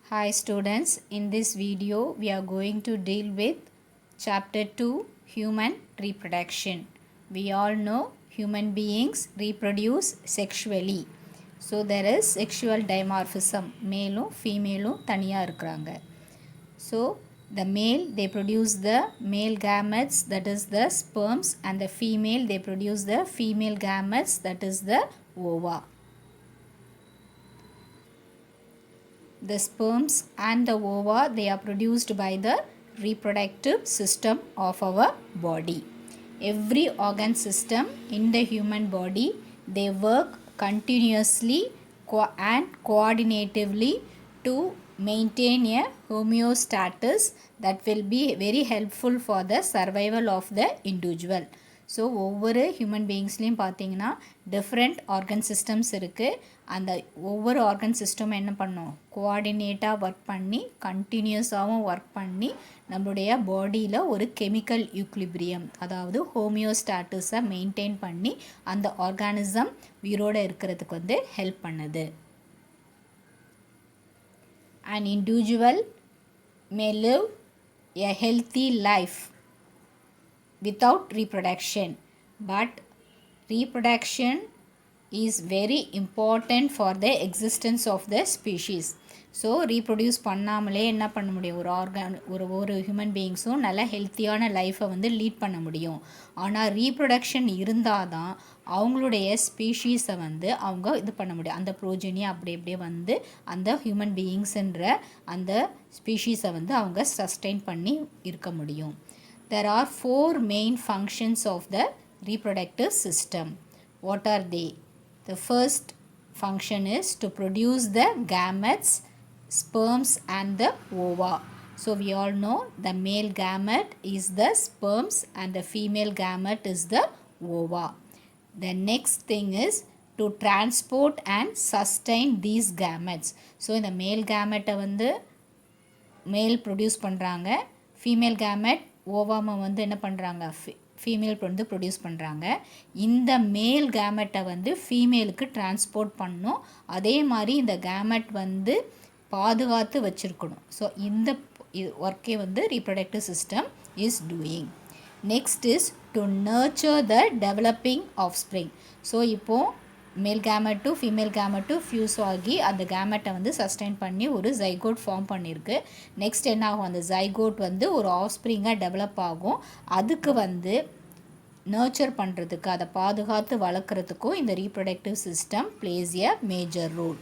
Hi students, in this video we are going to deal with chapter 2 human reproduction. We all know human beings reproduce sexually. So there is sexual dimorphism, male female தனியா இருக்கிறாங்க. So the male they produce the male gametes, that is the sperms, and the female they produce the female gametes, that is the ova. The sperms and the ova they are produced by the reproductive system of our body. Every organ system in the human body they work continuously and coordinatively to maintain a homeostasis that will be very helpful for the survival of the individual. So ஒவ்வொரு human பீயிங்ஸ்லேயும் பார்த்தீங்கன்னா different organ systems இருக்குது. அந்த ஒவ்வொரு organ system என்ன பண்ணும், கோஆர்டினேட்டாக work பண்ணி கண்டினியூஸாகவும் work பண்ணி நம்மளுடைய பாடியில் ஒரு கெமிக்கல் ஈக்லிபிரியம், அதாவது ஹோமியோஸ்டாட்டஸை மெயின்டைன் பண்ணி அந்த ஆர்கானிசம் உயிரோடு இருக்கிறதுக்கு வந்து ஹெல்ப் பண்ணுது. An individual may live a healthy life without reproduction, but reproduction is very important for the existence of the species. So reproduce பண்ணாமலே என்ன பண்ண முடியும், ஒரு ஹியூமன் பீயிங்ஸும் நல்ல ஹெல்த்தியான லைஃப்பை வந்து லீட் பண்ண முடியும். ஆனால் ரீப்ரொடக்ஷன் இருந்தால் தான் அவங்களுடைய ஸ்பீஷீஸை வந்து அவங்க இது பண்ண முடியும். அந்த ப்ரோஜனியை அப்படியே வந்து அந்த ஹியூமன் பீயிங்ஸுன்ற அந்த ஸ்பீஷீஸை வந்து அவங்க சஸ்டெயின் பண்ணி இருக்க முடியும். There are 4 main functions of the reproductive system. What are they? The first function is to produce the gametes, sperms and the ova. So we all know the male gamete is the sperms and the female gamete is the ova. The next thing is to transport and sustain these gametes. So இந்த male gamete வந்து male produce பண்ணுறாங்க, female gamete ஓவாமை வந்து என்ன பண்ணுறாங்க, female வந்து produce பண்ணுறாங்க. இந்த மேல் கேமெட்டை வந்து ஃபீமேலுக்கு டிரான்ஸ்போர்ட் பண்ணணும். அதே மாதிரி இந்த கேமெட் வந்து பாதுகாத்து வச்சுருக்கணும். ஸோ இந்த ஒர்க்கே வந்து reproductive system is doing. Next is to nurture the developing offspring. So இப்போது மேல் கேமெட்டு ஃபீமேல் கேமெட்டு ஃப்யூஸ் ஆகி அந்த கேமெட்டை வந்து சஸ்டெயின் பண்ணி ஒரு ஜைகோட் ஃபார்ம் பண்ணியிருக்கு. நெக்ஸ்ட் என்ன ஆகும், அந்த ஜைகோட் வந்து ஒரு ஆஃப்ஸ்ப்ரிங்காக டெவலப் ஆகும். அதுக்கு வந்து நர்ச்சர் பண்ணுறதுக்கு, அதை பாதுகாத்து வளர்க்குறதுக்கும் இந்த reproductive system plays a major role.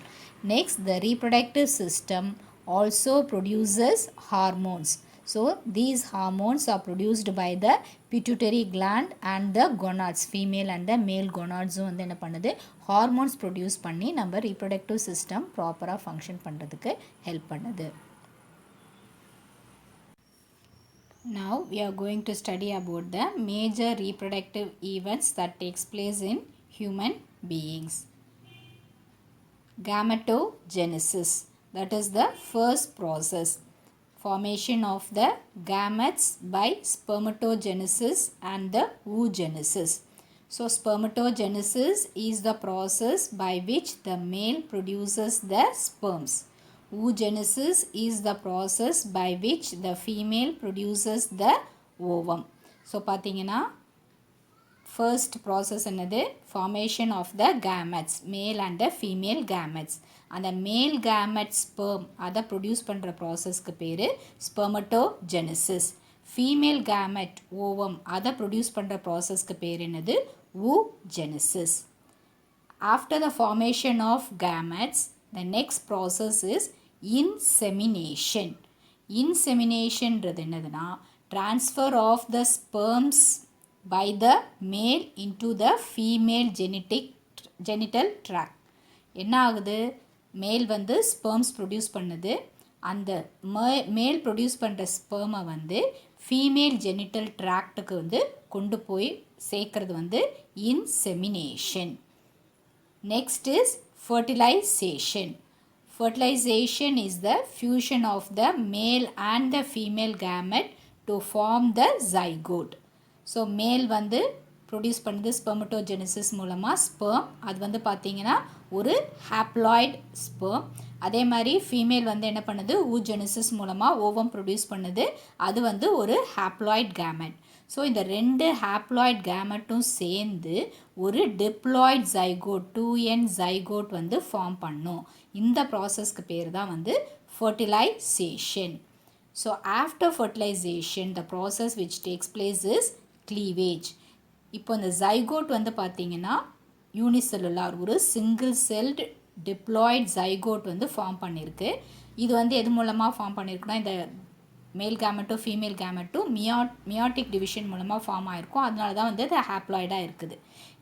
Next the reproductive system also produces hormones. So these hormones are produced by the pituitary gland and the gonads, female and the male gonads வந்து என்ன பண்ணுது, hormones produce பண்ணி நம்ம reproductive system ப்ராப்பராக function பண்ணுறதுக்கு help பண்ணுது. Now we are going to study about the major reproductive events that takes place in human beings. Gametogenesis, that is the first process. Formation of the gametes by spermatogenesis and the oogenesis. So spermatogenesis is the process by which the male produces the sperms. Oogenesis is the process by which the female produces the ovum. So பார்த்தீங்கன்னா first process என்னது, formation of the gametes, male and the female gametes. அந்த மேல் gamete sperm அதை produce பண்ணுற ப்ராசஸ்க்கு பேர் spermatogenesis. Female gamete ovum அதை produce பண்ணுற ப்ராசஸ்க்கு பேர் என்னது, oogenesis. After the formation of gametes, the next process is insemination. Inseminationன்றது என்னதுன்னா transfer of the sperms by the male into the female genital tract. என்ன ஆகுது, மேல் வந்து ஸ்பெர்ம்ஸ் ப்ரொடியூஸ் பண்ணுது. அந்த மேல் ப்ரொடியூஸ் பண்ணுற ஸ்பெர்மை வந்து ஃபீமேல் ஜெனிட்டல் ட்ராக்டுக்கு வந்து கொண்டு போய் சேர்க்கறது வந்து insemination. Next is fertilisation. Fertilization is the fusion of the male and the female gamete to form the zygote. So male வந்து ப்ரொடியூஸ் பண்ணுது ஸ்பெர்மட்டோஜெனிசிஸ் மூலமாக ஸ்பெர்ம். அது வந்து பார்த்திங்கன்னா ஒரு ஹாப்ளாய்டு ஸ்பெர்ம். அதே மாதிரி ஃபீமேல் வந்து என்ன பண்ணுது, ஊஜெனிசிஸ் மூலமாக ஓவம் ப்ரொடியூஸ் பண்ணுது. அது வந்து ஒரு ஹாப்ளாய்டு கேமெட். ஸோ இந்த 2 ஹாப்ளாய்டு கேமெட்டும் சேர்ந்து ஒரு டிப்ளாய்டு ஜைகோட் 2n ஜைகோட் வந்து ஃபார்ம் பண்ணும். இந்த ப்ராசஸ்க்கு பேர் தான் வந்து fertilisation. So after fertilisation the process which takes place is cleavage. இப்போ இந்த ஜைகோட் வந்து பார்த்திங்கன்னா யூனிசெல்லுலார் ஒரு சிங்கிள் செல்டு டிப்ளாய்டு ஜைகோட் வந்து ஃபார்ம் பண்ணியிருக்கு. இது வந்து எது மூலமாக ஃபார்ம் பண்ணியிருக்குன்னா இந்த மேல் கேமெட்டும் ஃபீமேல் கேமெட்டும் மியாட்டிக் டிவிஷன் மூலமாக ஃபார்ம் ஆகிருக்கும். அதனால தான் வந்து அது ஹாப்ளாய்டாக இருக்குது.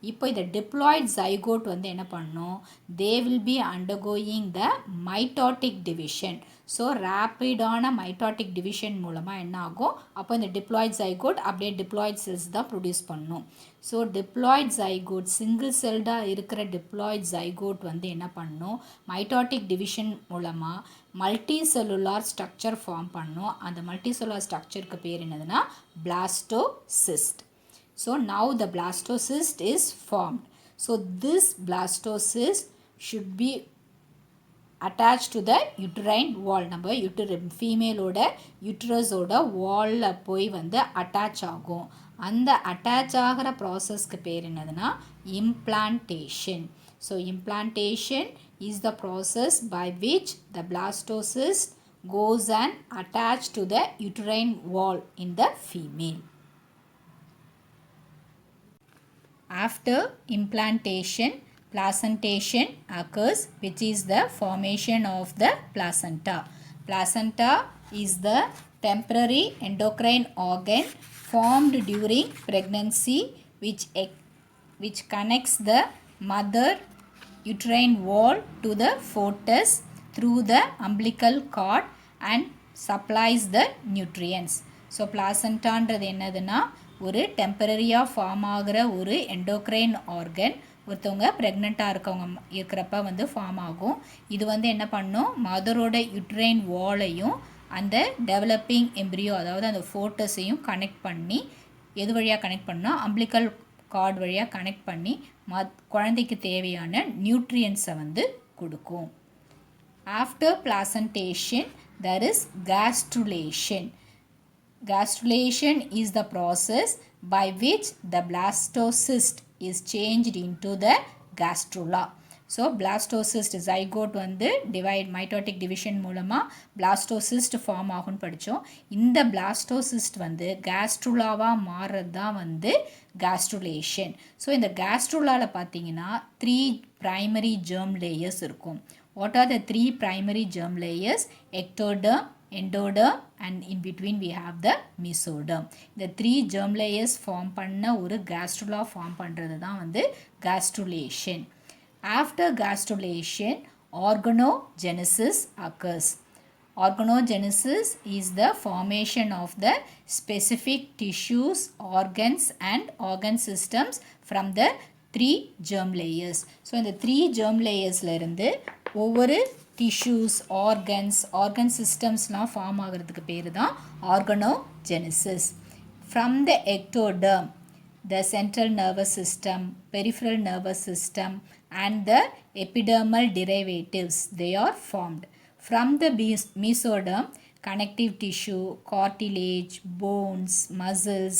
இப்போ இந்த டிப்ளாய்டு ஜைகோட் வந்து என்ன பண்ணும், they will be undergoing the mitotic division. So ரேப்பிடான மைட்டாட்டிக் டிவிஷன் மூலமாக என்ன ஆகும், அப்போ இந்த டிப்ளாய்டு ஜைகோட் அப்படியே டிப்ளாய்டு செல்ஸ் தான் ப்ரொடியூஸ் பண்ணும். ஸோ டிப்ளாய்டு ஜைகோட் சிங்கிள் செல்டாக இருக்கிற டிப்ளாய்டு ஜைகோட் வந்து என்ன பண்ணும், மைட்டாட்டிக் டிவிஷன் மூலமாக மல்டி செல்லுலார் ஸ்ட்ரக்சர் ஃபார்ம் பண்ணும். அந்த மல்டி செல்லுலார் ஸ்ட்ரக்சருக்கு பேர் என்னதுன்னா blastocyst. So now the blastocyst is formed. So this blastocyst should be attached to the uterine wall. நம்ம ஃபீமேலோட யூட்ரஸோட வாலில் போய் வந்து அட்டாச் ஆகும். அந்த அட்டாச் ஆகிற ப்ராசஸ்க்கு பேர் என்னதுன்னா implantation. So implantation is the process by which the blastocyst goes and attached to the uterine wall in the female. After implantation, placentation occurs, which is the formation of the placenta. Placenta is the temporary endocrine organ formed during pregnancy which connects the mother uterine wall to the fetus through the umbilical cord and supplies the nutrients. So placentaன்றது என்னதுன்னா ஒரு டெம்பரரியாக form ஆகிற ஒரு endocrine organ. ஒருத்தவங்க ப்ரெக்னெண்ட்டாக இருக்கிறப்ப வந்து form ஆகும். இது வந்து என்ன பண்ணும், மதரோட யுட்ரைன் வாலையும் அந்த டெவலப்பிங் எம்ப்ரியோ அதாவது அந்த ஃபோட்டஸையும் கனெக்ட் பண்ணி, எது வழியாக கனெக்ட் பண்ணால் அம்பிளிக்கல் கார்டு வழியாக கனெக்ட் பண்ணி குழந்தைக்கு தேவையான நியூட்ரியன்ஸை வந்து கொடுக்கும். After placentation there is gastrulation. Gastrulation is the process by which the blastocyst is changed into the gastrula. So blastocyst zygote வந்து mitotic division மூலமாக blastocyst ஃபார்ம் ஆகும்னு படித்தோம். இந்த blastocyst வந்து gastrulaவாக மாறுறது தான் வந்து gastrulation. ஸோ இந்த gastrulaவில் பார்த்தீங்கன்னா 3 primary germ layers இருக்கும். What are the 3 primary germ layers? Ectoderm, endoderm and in between we have the mesoderm. இந்த 3 germ layers form பண்ண ஒரு gastrula form பண்ணுறது தான் வந்து gastrulation. After gastrulation, organogenesis occurs. Organogenesis is the formation of the specific tissues, organs and organ systems from the 3 germ layers. So இந்த 3 germ layersல இருந்து ஒவ்வொரு tissues, organ systemsலாம் form ஆகிறதுக்கு பேர் தான் organogenesis. From the ectoderm, the central nervous system, peripheral nervous system and the epidermal derivatives, they are formed. From the mesoderm, connective tissue, cartilage, bones, muscles,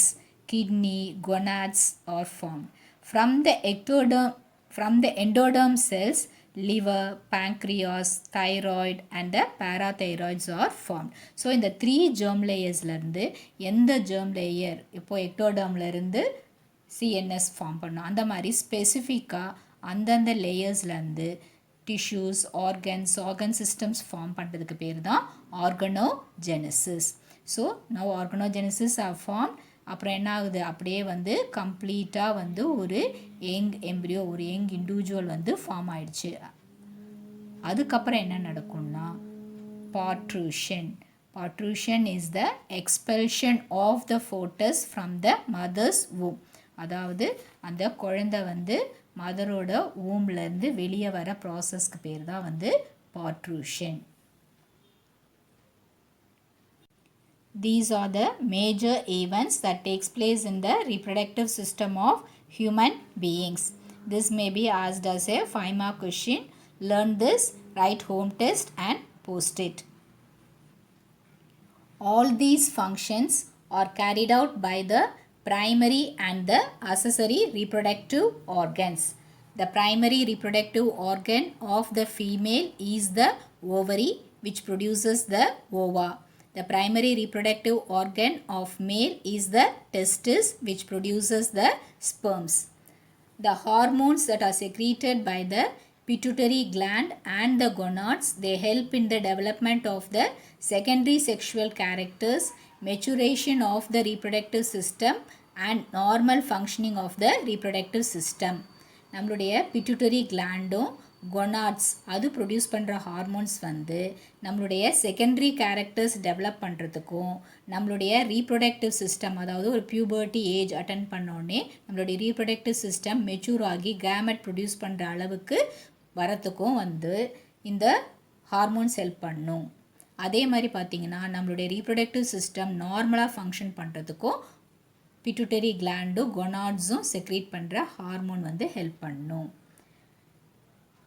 kidney, gonads are formed. From the endoderm cells, liver, pancreas, thyroid and the parathyroids are formed. So இந்த 3 germ layersல இருந்து எந்த germ layer இப்போ ectodermல இருந்து CNS form பண்ணும், அந்த மாதிரி ஸ்பெசிஃபிக்காக அந்தந்த லேயர்ஸ்லேருந்து tissues, organ systems ஃபார்ம் பண்ணுறதுக்கு பேர் தான் organogenesis. So now organogenesis are formed. அப்புறம் என்ன ஆகுது, அப்படியே வந்து கம்ப்ளீட்டாக வந்து ஒரு யங் எம்ப்ரியோ, ஒரு யங் இண்டிவிஜுவல் வந்து ஃபார்ம் ஆயிடுச்சு. அதுக்கப்புறம் என்ன நடக்கும்னா parturition. Parturition is the expulsion of the fetus from the mother's womb. அதாவது அந்த குழந்தை வந்து மதரோட ஊம்லேருந்து வெளியே வர ப்ராசஸ்க்கு பேர் தான் வந்து parturition. These are the major events that takes place in the reproductive system of human beings. This may be asked as a 5-mark question. Learn this, write home test and post it. All these functions are carried out by the primary and the accessory reproductive organs. The primary reproductive organ of the female is the ovary, which produces the ova. The primary reproductive organ of male is the testis, which produces the sperms. The hormones that are secreted by the pituitary gland and the gonads, they help in the development of the secondary sexual characters, maturation of the reproductive system and normal functioning of the reproductive system. நம்மளுடைய pituitary கிளாண்டும் gonads அது produce பண்ணுற hormones வந்து நம்மளுடைய secondary characters develop பண்ணுறதுக்கும் நம்மளுடைய reproductive system, அதாவது ஒரு puberty age attend பண்ணோடனே நம்மளுடைய ரீப்ரொடக்டிவ் சிஸ்டம் மெச்சூர் ஆகி கேமெட் ப்ரொடியூஸ் பண்ணுற அளவுக்கு வரத்துக்கும் வந்து இந்த ஹார்மோன்ஸ் ஹெல்ப் பண்ணும். அதே மாதிரி பார்த்திங்கன்னா நம்மளுடைய ரீப்ரொடக்டிவ் சிஸ்டம் நார்மலாக ஃபங்க்ஷன் பண்ணுறதுக்கும் பிட்யூட்டரி கிளாண்டும் கொனாட்ஸும் செக்ரீட் பண்ணுற ஹார்மோன் வந்து ஹெல்ப் பண்ணும்.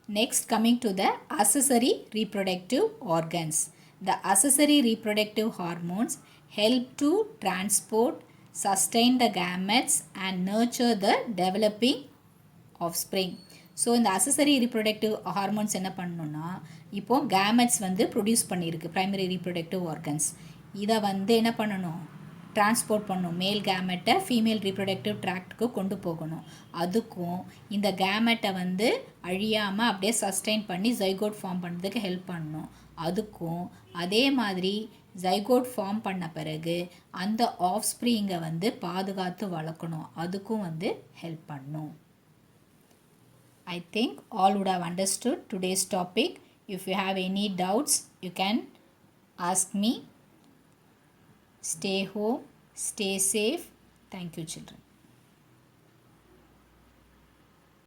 Next, coming to the accessory reproductive organs. The accessory reproductive hormones help to transport, sustain the gametes and nurture the developing offspring. So இந்த அசசரி ரீப்ரொடக்டிவ் ஹார்மோன்ஸ் என்ன பண்ணணும்னா, இப்போது gametes வந்து produce பண்ணியிருக்கு primary reproductive organs. இதை வந்து என்ன பண்ணணும், டிரான்ஸ்போர்ட் பண்ணணும். மேல் கேமெட்டை ஃபீமேல் ரீப்ரொடக்டிவ் ட்ராக்டுக்கு கொண்டு போகணும். அதுக்கும் இந்த கேமெட்டை வந்து அழியாமல் அப்படியே சஸ்டெயின் பண்ணி ஜைகோட் ஃபார்ம் பண்ணுறதுக்கு ஹெல்ப் பண்ணணும். அதுக்கும் அதே மாதிரி ஜைகோட் ஃபார்ம் பண்ண பிறகு அந்த ஆஃப்ஸ்ப்ரிங்கை வந்து பாதுகாத்து வளர்க்கணும். அதுக்கும் வந்து ஹெல்ப் பண்ணும். I think all would have understood today's topic. If you have any doubts, you can ask me. Stay home, stay safe. Thank you, children.